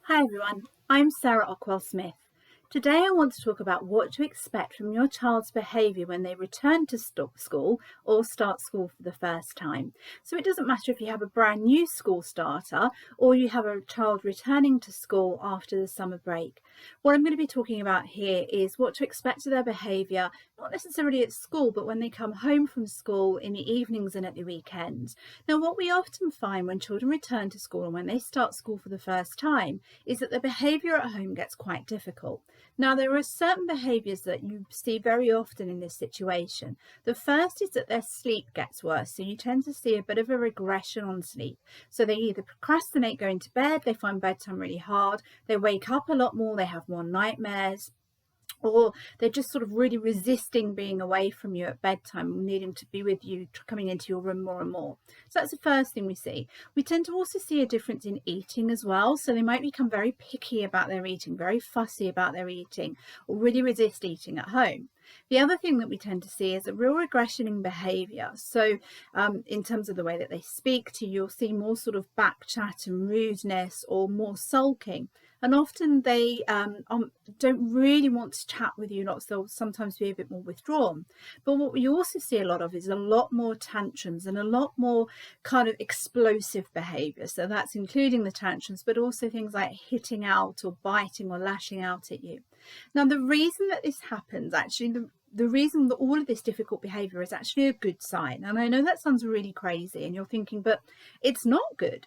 Hi everyone, I'm Sarah Ockwell-Smith. Today I want to talk about what to expect from your child's behaviour when they return to school or start school for the first time. So it doesn't matter if you have a brand new school starter or you have a child returning to school after the summer break. What I'm going to be talking about here is what to expect of their behaviour, not necessarily at school, but when they come home from school in the evenings and at the weekends. Now, what we often find when children return to school and when they start school for the first time is that the behaviour at home gets quite difficult. Now, there are certain behaviours that you see very often in this situation. The first is that their sleep gets worse, so you tend to see a bit of a regression on sleep. So they either procrastinate going to bed, they find bedtime really hard, they wake up a lot more, they have more nightmares, or they're just sort of really resisting being away from you at bedtime, needing to be with you, coming into your room more and more. So that's the first thing we see. We tend to also see a difference in eating as well. So they might become very picky about their eating, very fussy about their eating, or really resist eating at home. The other thing that we tend to see is a real regression in behaviour. So in terms of the way that they speak to you, you'll see more sort of back chat and rudeness or more sulking. And often they don't really want to chat with you, they'll sometimes be a bit more withdrawn. But what we also see a lot of is a lot more tantrums and a lot more kind of explosive behaviour. So that's including the tantrums, but also things like hitting out or biting or lashing out at you. Now, the reason that this happens, actually, the reason that all of this difficult behaviour is actually a good sign. And I know that sounds really crazy and you're thinking, but it's not good.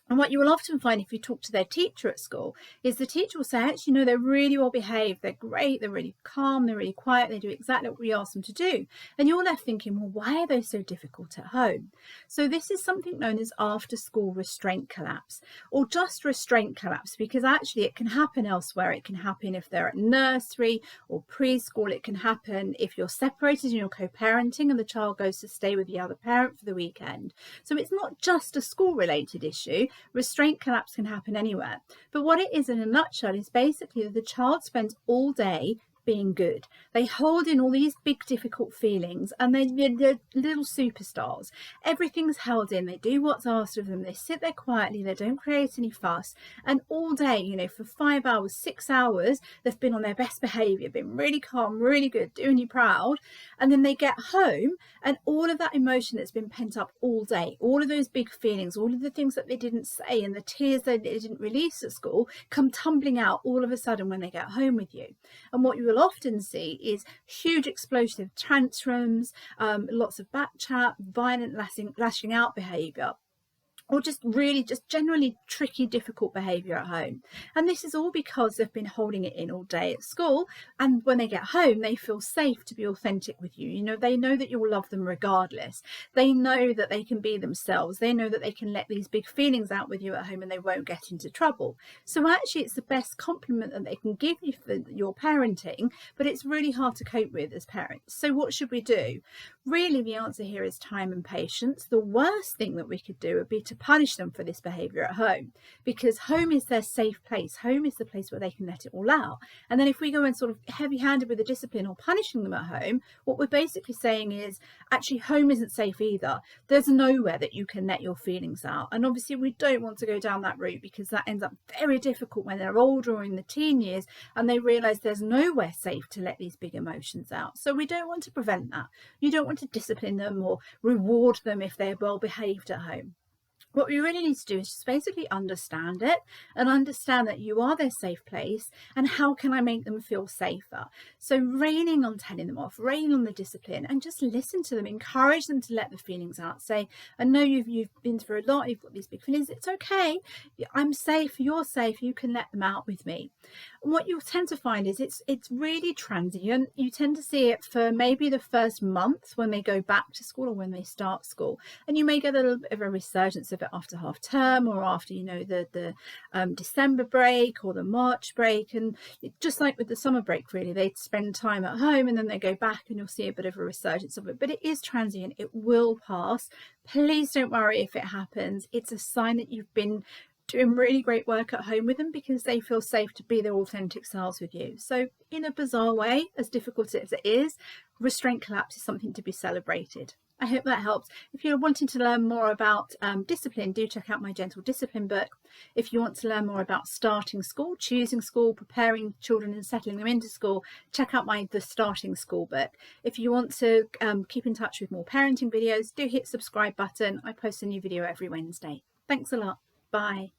And what you will often find if you talk to their teacher at school is the teacher will say, actually, no, they're really well behaved, they're great, they're really calm, they're really quiet, they do exactly what we ask them to do. And you're left thinking, well, why are they so difficult at home? So this is something known as after school restraint collapse, or just restraint collapse, because actually it can happen elsewhere. It can happen if they're at nursery or preschool. It can happen if you're separated and you're co-parenting and the child goes to stay with the other parent for the weekend. So it's not just a school-related issue. Restraint collapse can happen anywhere. But what it is in a nutshell is basically that the child spends all day being good. They hold in all these big difficult feelings and they're little superstars. Everything's held in. They do what's asked of them. They sit there quietly. They don't create any fuss. And all day, for 5 hours, 6 hours, they've been on their best behaviour, been really calm, really good, doing you proud. And then they get home and all of that emotion that's been pent up all day, all of those big feelings, all of the things that they didn't say and the tears that they didn't release at school come tumbling out all of a sudden when they get home with you. And what you will often see is huge explosive tantrums, lots of back chat, violent lashing out behaviour, or just generally tricky, difficult behaviour at home. And this is all because they've been holding it in all day at school. And when they get home, they feel safe to be authentic with you. They know that you'll love them regardless. They know that they can be themselves. They know that they can let these big feelings out with you at home and they won't get into trouble. So actually, it's the best compliment that they can give you for your parenting, but it's really hard to cope with as parents. So what should we do? Really, the answer here is time and patience. The worst thing that we could do would be to punish them for this behaviour at home, because home is their safe place. Home is the place where they can let it all out. And then if we go in sort of heavy-handed with the discipline or punishing them at home, what we're basically saying is actually home isn't safe either. There's nowhere that you can let your feelings out. And obviously we don't want to go down that route, because that ends up very difficult when they're older or in the teen years and they realise there's nowhere safe to let these big emotions out. So we don't want to prevent that. You don't want to discipline them or reward them if they're well behaved at home. What we really need to do is just basically understand it and understand that you are their safe place and how can I make them feel safer. So reining on telling them off, reining on the discipline, and just listen to them, encourage them to let the feelings out. Say, I know you've been through a lot, you've got these big feelings, it's okay, I'm safe, you're safe, you can let them out with me. And what you'll tend to find is it's really transient. You tend to see it for maybe the first month when they go back to school or when they start school, and you may get a little bit of a resurgence of it after half term or after the December break or the March break. And just like with the summer break, really, they spend time at home and then they go back and you'll see a bit of a resurgence of it, but it is transient. It will pass. Please don't worry if it happens. It's a sign that you've been doing really great work at home with them, because they feel safe to be their authentic selves with you. So in a bizarre way, as difficult as it is, restraint collapse is something to be celebrated. I hope that helps. If you're wanting to learn more about discipline, do check out my Gentle Discipline book. If you want to learn more about starting school, choosing school, preparing children and settling them into school, check out the Starting School book. If you want to keep in touch with more parenting videos, do hit the subscribe button. I post a new video every Wednesday. Thanks a lot. Bye.